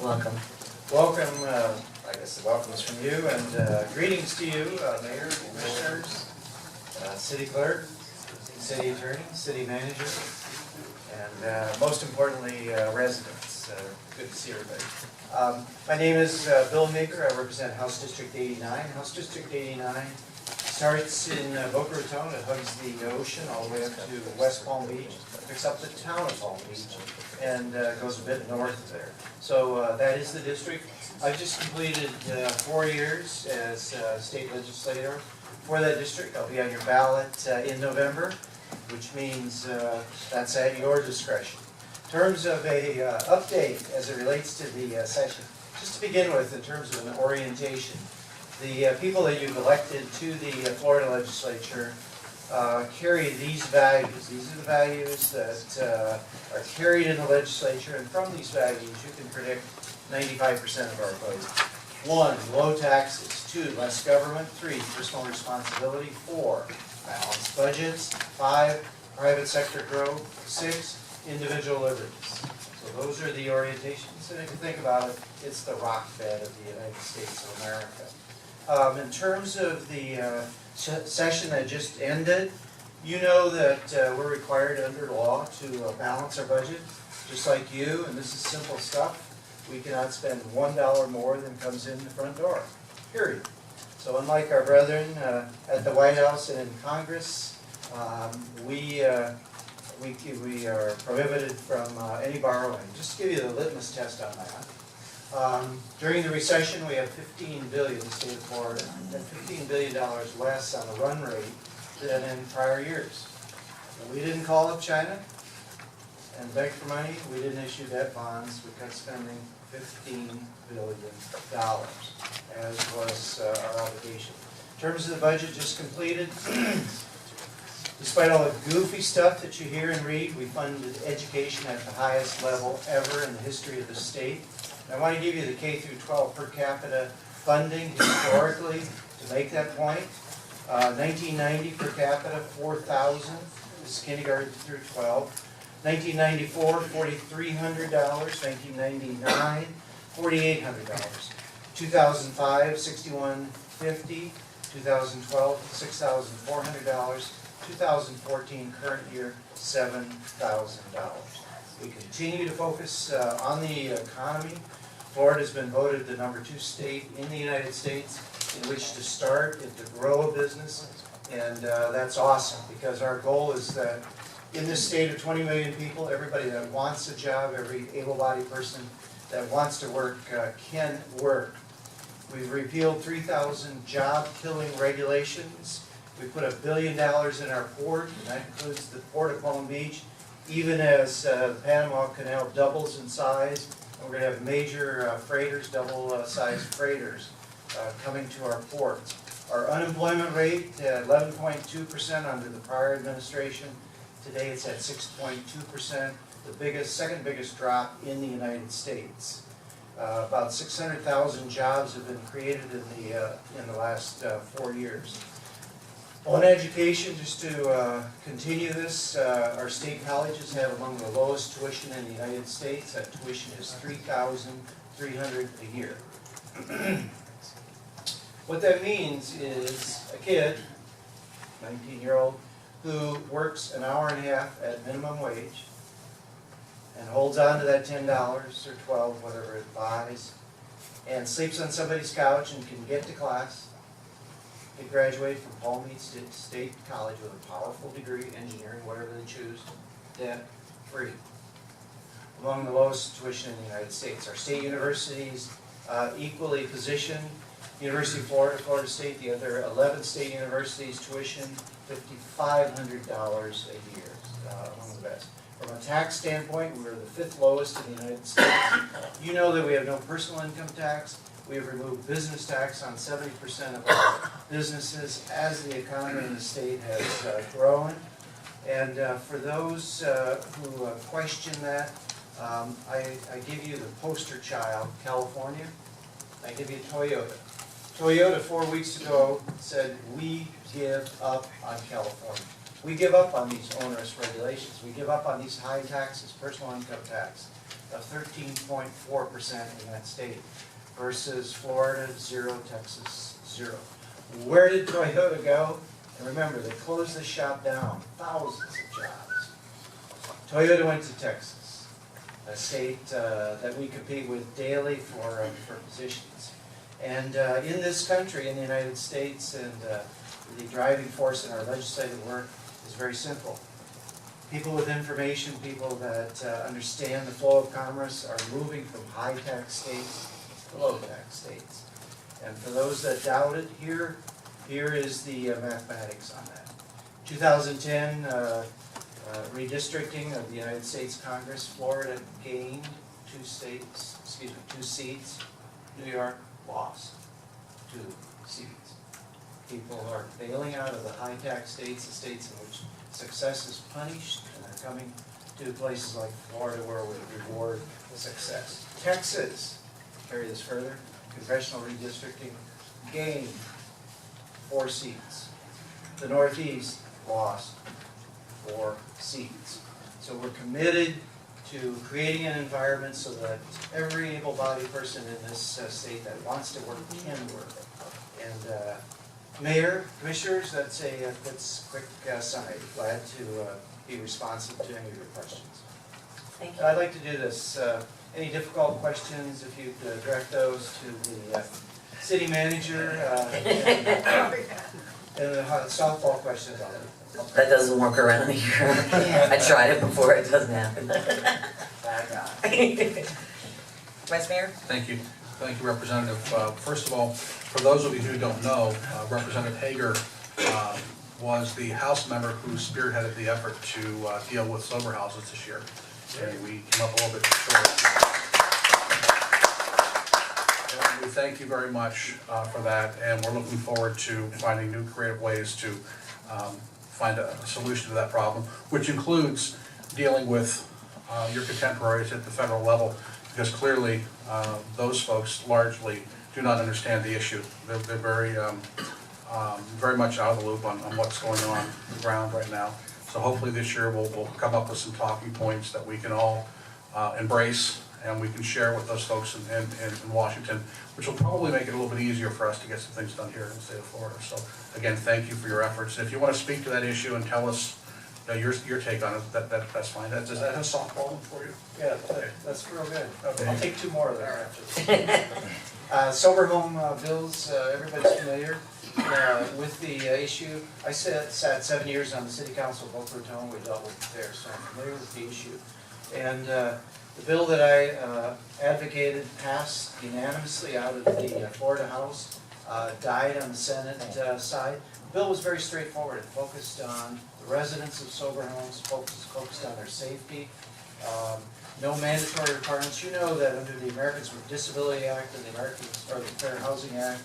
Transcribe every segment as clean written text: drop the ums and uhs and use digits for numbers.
Welcome. Welcome, I guess the welcome is from you, and greetings to you, Mayor, Commissioners, City Clerk, City Attorney, City Manager, and most importantly, residents. Good to see everybody. My name is Bill Hager. I represent House District 89. House District 89 starts in Boca Raton. It hugs the ocean all the way up to West Palm Beach, picks up the town of Palm Beach, and goes a bit north of there. So that is the district. I've just completed 4 years as state legislator for that district. I'll be on your ballot in November, which means that's at your discretion. In terms of a update as it relates to the session, just to begin with, in terms of an orientation, the people that you've elected to the Florida legislature carry these values. These are the values that are carried in the legislature, and from these values you can predict 95% of our vote. 1, low taxes. 2, less government. 3, personal responsibility. 4, balanced budgets. 5, private sector growth. 6, individual liberties. So those are the orientations, and if you think about it, it's the rock bed of the United States of America. In terms of the session that just ended, you know that we're required under law to balance our budget, just like you, and this is simple stuff. We cannot spend $1 more than comes in the front door, period. So unlike our brethren at the White House and in Congress, we are prohibited from any borrowing. Just to give you the litmus test on that. During the recession, we have $15 billion, the state of Florida, and $15 billion less on the run rate than in prior years. And we didn't call up China and beg for money. We didn't issue debt bonds. We cut spending $15 billion, as was our obligation. In terms of the budget just completed, despite all the goofy stuff that you hear and read, we funded education at the highest level ever in the history of the state. I want to give you the K through 12 per capita funding historically to make that point. 1990 per capita, $4,000. This is kindergarten through 12. 1994, $4,300. 1999, $4,800. 2005, $6,150. 2012, $6,400. 2014, current year, $7,000. We continue to focus on the economy. Florida has been voted the #2 state in the United States in which to start and to grow a business, and that's awesome because our goal is that in this state of 20 million people, everybody that wants a job, every able-bodied person that wants to work can work. We've repealed 3,000 job-killing regulations. We put $1 billion in our port, and that includes the Port of Palm Beach, even as the Panama Canal doubles in size. And we're going to have major freighters, double-sized freighters coming to our ports. Our unemployment rate, 11.2% under the prior administration. Today it's at 6.2%, the second biggest drop in the United States. About 600,000 jobs have been created in the last 4 years. On education, just to continue this, our state colleges have among the lowest tuition in the United States. That tuition is $3,300 a year. What that means is a kid, 19-year-old, who works an hour and a half at minimum wage and holds on to that $10 or $12, whatever it buys, and sleeps on somebody's couch and can get to class. They graduate from Palm Beach State College with a powerful degree, engineering, whatever they choose, debt-free. Among the lowest tuition in the United States. Our state universities equally positioned. University of Florida, Florida State, the other 11 state universities, tuition $5,500 a year, among the best. From a tax standpoint, we're the 5th lowest in the United States. You know that we have no personal income tax. We have removed business tax on 70% of our businesses as the economy in the state has grown. And for those who question that, I give you the poster child, California. I give you Toyota. Toyota 4 weeks ago said, we give up on California. We give up on these onerous regulations. We give up on these high taxes, personal income tax. of 13.4% in that state, versus Florida, 0, Texas, 0. Where did Toyota go? And remember, they closed this shop down, thousands of jobs. Toyota went to Texas, a state that we compete with daily for positions. And in this country, in the United States, and the driving force in our legislative work is very simple. People with information, people that understand the flow of commerce are moving from high-tax states to low-tax states. And for those that doubt it, here is the mathematics on that. 2010 redistricting of the United States Congress, Florida gained 2 seats. New York lost 2 seats. People are bailing out of the high-tax states, the states in which success is punished, and they're coming to places like Florida where we reward the success. Texas, carry this further, congressional redistricting, gained 4 seats. The Northeast lost 4 seats. So we're committed to creating an environment so that every able-bodied person in this state that wants to work can work. And Mayor, Commissioners, that's a quick summary. Glad to be responsive to any of your questions. Thank you. I'd like to do this. Any difficult questions, if you'd direct those to the city manager, and the softball questions on it. That doesn't work around here. I tried it before, it doesn't happen. Vice Mayor? Thank you. Thank you, Representative. First of all, for those of you who don't know, Representative Hager was the House member who spearheaded the effort to deal with sober houses this year. And we came up a little bit short. And we thank you very much for that, and we're looking forward to finding new creative ways to find a solution to that problem, which includes dealing with your contemporaries at the federal level, because clearly those folks largely do not understand the issue. They're very much out of the loop on what's going on the ground right now. So hopefully this year we'll come up with some talking points that we can all embrace, and we can share with those folks in Washington, which will probably make it a little bit easier for us to get some things done here in the state of Florida. So again, thank you for your efforts. And if you want to speak to that issue and tell us your take on it, that's fine. Is that a softball for you? Yeah, that's real good. Okay. I'll take 2 more of them after. Sober home bills, everybody's familiar with the issue. I sat 7 years on the city council of Boca Raton. We dealt with there, so I'm familiar with the issue. And the bill that I advocated passed unanimously out of the Florida House, died on the Senate side. The bill was very straightforward. It focused on the residents of sober homes, focused on their safety. No mandatory requirements. You know that under the Americans with Disability Act and the Fair Housing Act,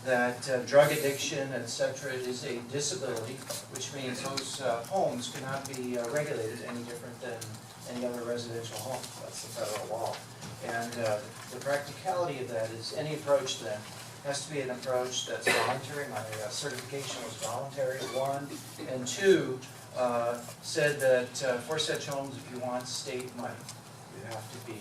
that drug addiction, etc., is a disability, which means those homes cannot be regulated any different than any other residential home. That's the federal law. And the practicality of that is any approach then has to be an approach that's voluntary. My certification was voluntary, 1. And 2, said that for such homes, if you want state money, you have to be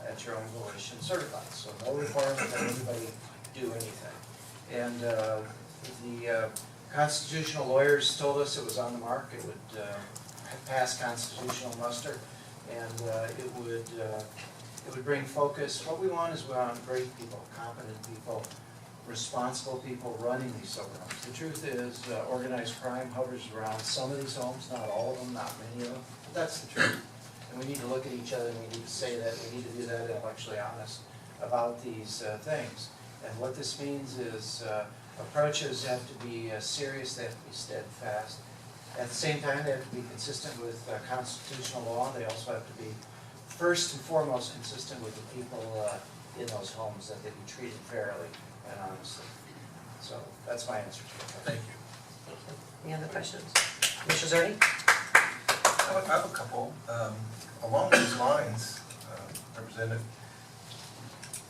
at your own volition certified. So no requirement that anybody do anything. And the constitutional lawyers told us it was on the mark. It would pass constitutional muster, and it would bring focus. What we want is we want great people, competent people, responsible people running these sober homes. The truth is, organized crime hovers around some of these homes, not all of them, not many of them. But that's the truth. And we need to look at each other, and we need to say that, we need to do that intellectually honest about these things. And what this means is approaches have to be serious, they have to be steadfast. At the same time, they have to be consistent with constitutional law. They also have to be first and foremost consistent with the people in those homes, that they be treated fairly and honestly. So that's my answer to it. Thank you. Any other questions? Commissioner Zerny? I have a couple. Along these lines, Representative,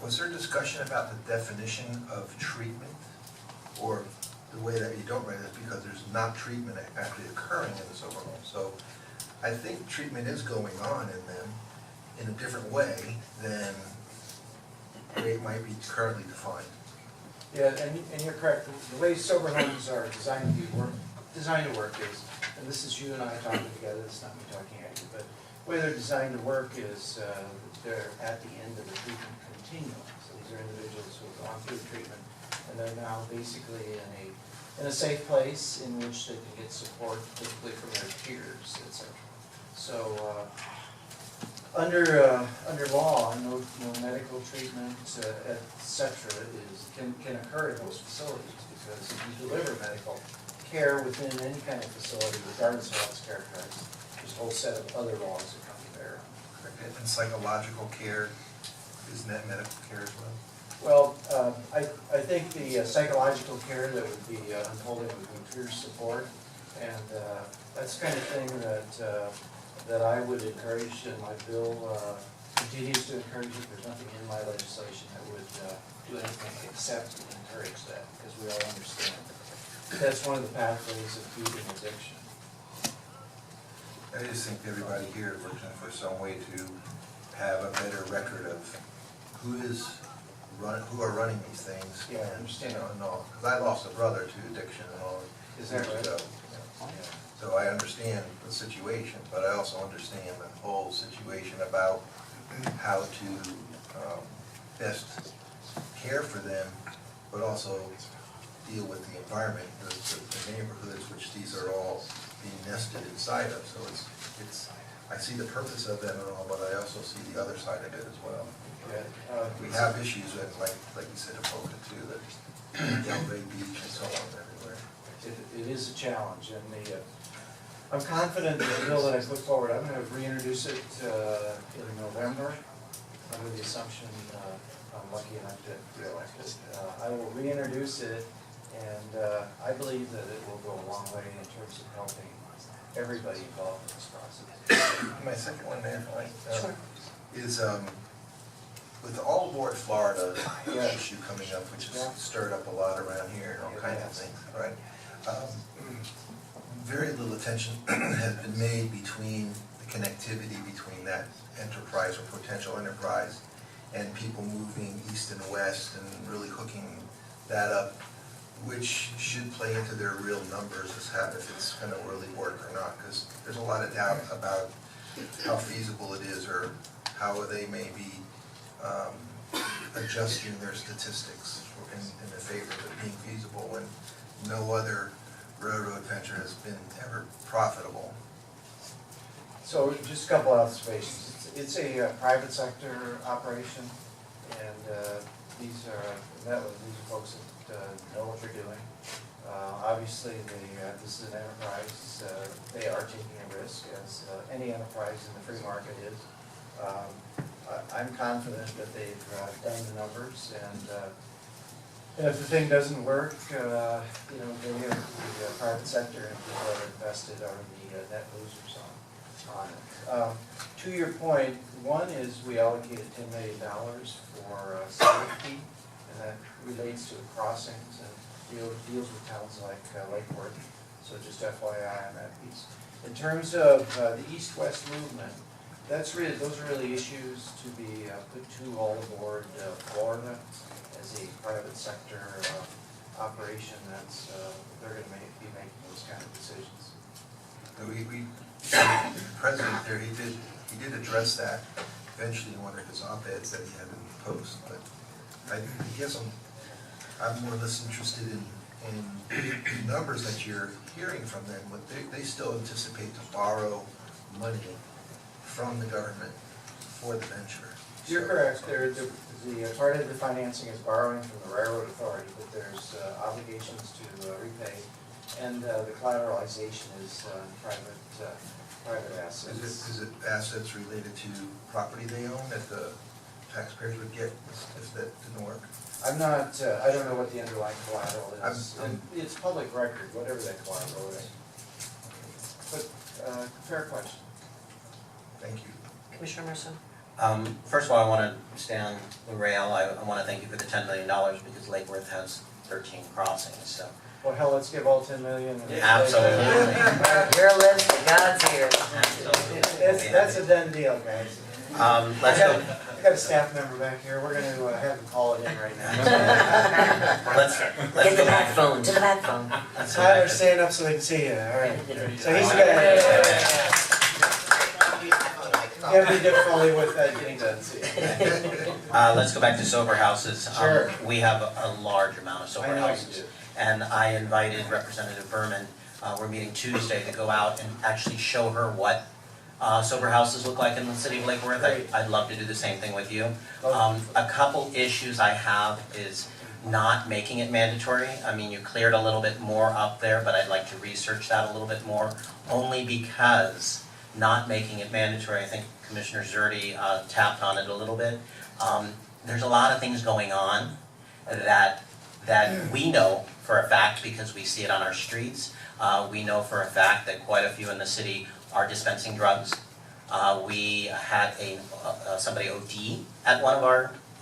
was there discussion about the definition of treatment, or the way that you don't write it is because there's not treatment actually occurring in the sober home? So I think treatment is going on in them, in a different way than it might be currently defined. Yeah, and you're correct, the way sober homes are designed to work is, and this is you and I talking together, it's not me talking at you, but the way they're designed to work is they're at the end of the treatment continuum. So these are individuals who have gone through treatment and they're now basically in a safe place in which they can get support, typically from their peers, etc. So under law, no medical treatment, etc. can occur in those facilities, because if you deliver medical care within any kind of facility, regardless of how it's characterized, there's a whole set of other laws that come to bear. And psychological care, isn't that medical care as well? Well, I think the psychological care that would be unfolding would be peer support, and that's the kind of thing that I would encourage, and my bill continues to encourage it. There's nothing in my legislation that would do anything except encourage that, because we all understand that's one of the pathways of beating addiction. I just think everybody here is looking for some way to have a better record of who are running these things. Yeah, I and, understand. you know, and all, because I lost a brother to addiction and all. Is that years right? ago. So I understand the situation, but I also understand the whole situation about how to best care for them, but also deal with the environment, the neighborhoods, which these are all being nested inside of. So it's I see the purpose of them and all, but I also see the other side of it as well. Yeah, We have issues, and like you said, in Boca too, that Delray Beach and so on everywhere. it is a challenge, and I'm confident that the bill that I put forward, I'm going to reintroduce it in November, under the assumption I'm lucky enough to be elected. I will reintroduce it, and I believe that it will go a long way in terms of helping everybody involved in this process. My second one there, Mike, Sure. is with the All Aboard Florida Yeah. issue coming up, which Yeah. has stirred up a lot around here and all It kinds of has. things, right? Very little attention has been made between the connectivity between that enterprise or potential enterprise and people moving east and west and really hooking that up, which should play into their real numbers as if it's going to really work or not, because there's a lot of doubt about how feasible it is or how they may be adjusting their statistics in the favor of it being feasible when no other railroad venture has been ever profitable. So just a couple observations. It's a private sector operation, and these are folks that know what they're doing. Obviously, this is an enterprise. They are taking a risk, as any enterprise in the free market is. I'm confident that they've done the numbers, and if the thing doesn't work, the private sector and people that are invested are the net losers on it. To your point, one is we allocated $10 million for safety, and that relates to the crossings and deals with towns like Lakeport. So just FYI on that piece. In terms of the east-west movement, those are really issues to be put to All Aboard Florida as a private sector operation. They're going to be making those kind of decisions. The president there, he did address that eventually in one of his op-eds that he had in the Post, but I guess I'm more or less interested in the numbers that you're hearing from them. They still anticipate to borrow money from the government for the venture. You're correct. The part of the financing is borrowing from the railroad authority, but there's obligations to repay, and the collateralization is private assets. Is it assets related to property they own that the taxpayers would get if that didn't work? I'm not, I don't know what the underlying collateral is. I'm- It's public record, whatever that collateral is. But, fair question. Thank you. Commissioner Mercer? First of all, I want to stay on the rail. I want to thank you for the $10 million because Lake Worth has 13 crossings, so. Well, hell, let's give all 10 million. And Absolutely. Your list, God's here. That's a done deal, guys. Let's go, I got a staff member back here, we're gonna have him call it in right now. let's Get the go back back. phone, to the back phone. Tyler, stand up so they can see you, all right. So he's got, you have to be difficulty with getting done, see. Let's go back to sober houses. Sure. We have a large amount of sober I know you houses. do. And I invited Representative Berman, we're meeting Tuesday, to go out and actually show her what sober houses look like in the city of Lake Worth. Great. I'd love to do the same thing with you. A couple issues I have is not making it mandatory. I mean, you cleared a little bit more up there, but I'd like to research that a little bit more, only because not making it mandatory, I think Commissioner Zerdy tapped on it a little bit. There's a lot of things going on that we know for a fact because we see it on our streets. We know for a fact that quite a few in the city are dispensing drugs. We had somebody OD at one of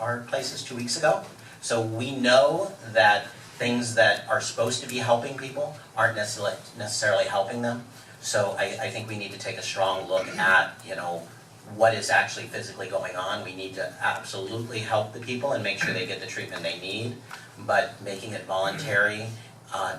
our places 2 weeks ago. So we know that things that are supposed to be helping people aren't necessarily helping them. So I think we need to take a strong look at, what is actually physically going on. We need to absolutely help the people and make sure they get the treatment they need. But making it voluntary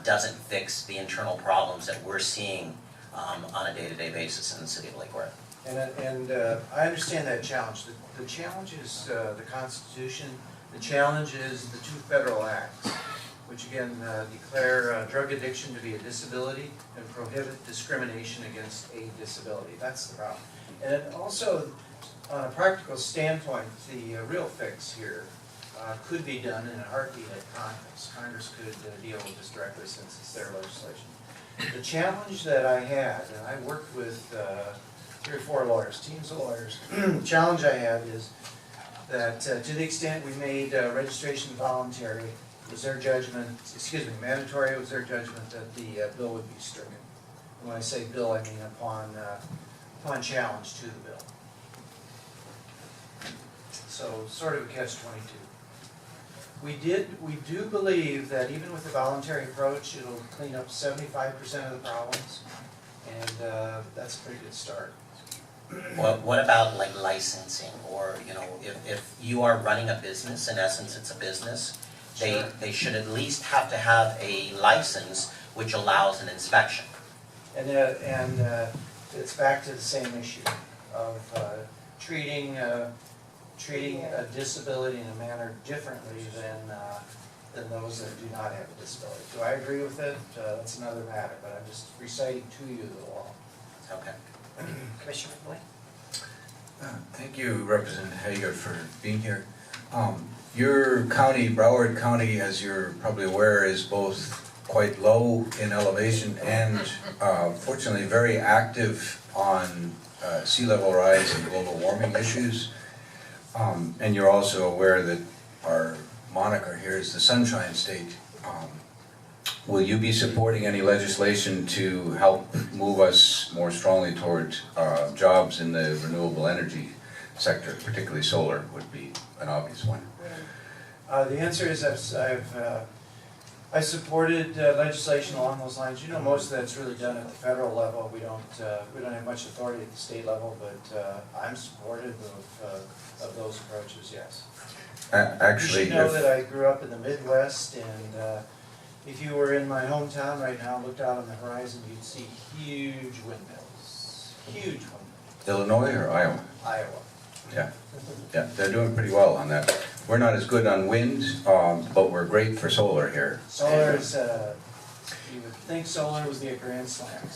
doesn't fix the internal problems that we're seeing on a day-to-day basis in the city of Lake Worth. And I understand that challenge. The challenge is the Constitution. The challenge is the two federal acts, which again declare drug addiction to be a disability and prohibit discrimination against a disability. That's the problem. And also, on a practical standpoint, the real fix here could be done in a heartbeat at Congress. Congress could deal with this directly since it's their legislation. The challenge that I had, and I worked with 3 or 4 lawyers, teams of lawyers, the challenge I had is that to the extent we made registration voluntary, it was their judgment, mandatory, it was their judgment that the bill would be stricken. And when I say bill, I mean upon challenge to the bill. So sort of a catch-22. We do believe that even with the voluntary approach, it'll clean up 75% of the problems, and that's a pretty good start. What about like licensing, or if you are running a business, in essence it's a business, they should at least have to have a license which allows an inspection. And it's back to the same issue of treating a disability in a manner differently than those that do not have a disability. Do I agree with it? That's another matter, but I'm just reciting to you the law. Okay. Commissioner Boyd? Thank you, Representative Hager, for being here. Your county, Broward County, as you're probably aware, is both quite low in elevation and fortunately very active on sea level rise and global warming issues. And you're also aware that our moniker here is the Sunshine State. Will you be supporting any legislation to help move us more strongly toward jobs in the renewable energy sector, particularly solar would be an obvious one? The answer is I supported legislation along those lines. Most of that's really done at the federal level. We don't have much authority at the state level, but I'm supportive of those approaches. Yes. Actually, you should know that I grew up in the Midwest, and if you were in my hometown right now and looked out on the horizon, you'd see huge windmills. Huge windmills. Illinois or Iowa? Iowa. Yeah, they're doing pretty well on that. We're not as good on wind, but we're great for solar here. Solar is, you would think solar would be a grand slam.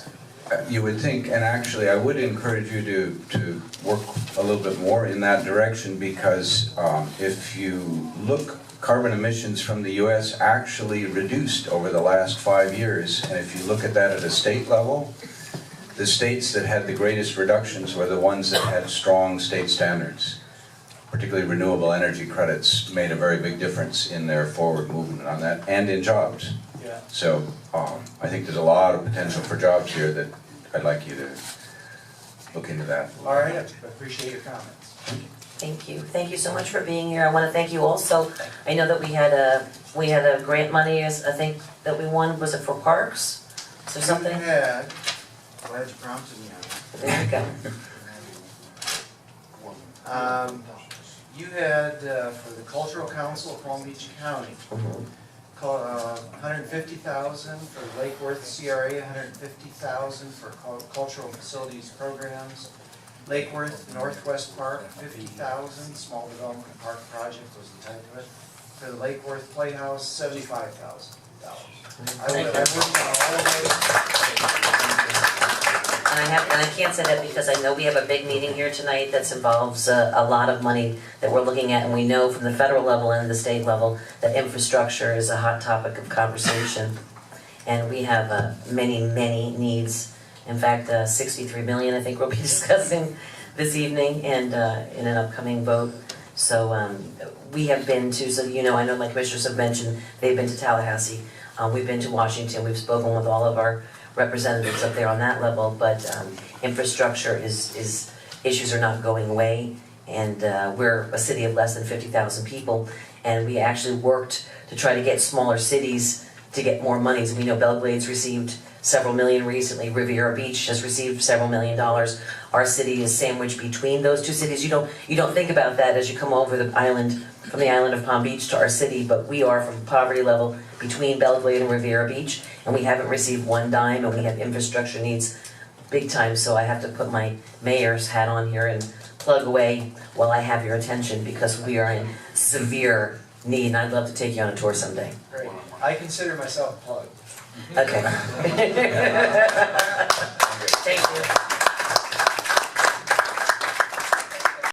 You would think, and actually I would encourage you to work a little bit more in that direction, because if you look, carbon emissions from the US actually reduced over the last 5 years, and if you look at that at a state level, the states that had the greatest reductions were the ones that had strong state standards. Particularly renewable energy credits made a very big difference in their forward movement on that, and in jobs. Yeah. So I think there's a lot of potential for jobs here that I'd like you to look into that. All right, I appreciate your comments. Thank you. Thank you so much for being here. I want to thank you also. I know that we had a grant money, I think, that we won. Was it for parks? Is there something? Yeah. Glad you prompted me on that. There you go. You had, for the Cultural Council of Palm Beach County, $150,000 for Lake Worth CRA, $150,000 for cultural facilities programs. Lake Worth Northwest Park, $50,000, small development park project was the title of it. For the Lake Worth Playhouse, $75,000. I would And I can't say that because I know we have a big meeting here tonight that involves a lot of money that we're looking at, and we know from the federal level and the state level that infrastructure is a hot topic of conversation. And we have many, many needs. In fact, 63 million I think we'll be discussing this evening and in an upcoming vote. So we have been to, so you know, I know my commissioners have mentioned, they've been to Tallahassee. We've been to Washington, we've spoken with all of our representatives up there on that level, but infrastructure issues are not going away, and we're a city of less than 50,000 people, and we actually worked to try to get smaller cities to get more monies. We know Belgrade's received several million recently, Riviera Beach has received several $1 million. Our city is sandwiched between those two cities. You don't think about that as you come over the island, from the island of Palm Beach to our city, but we are from poverty level between Belgrade and Riviera Beach, and we haven't received one dime, and we have infrastructure needs big time, so I have to put my mayor's hat on here and plug away while I have your attention, because we are in severe need, and I'd love to take you on a tour someday. Great. I consider myself plugged. Okay. Thank you.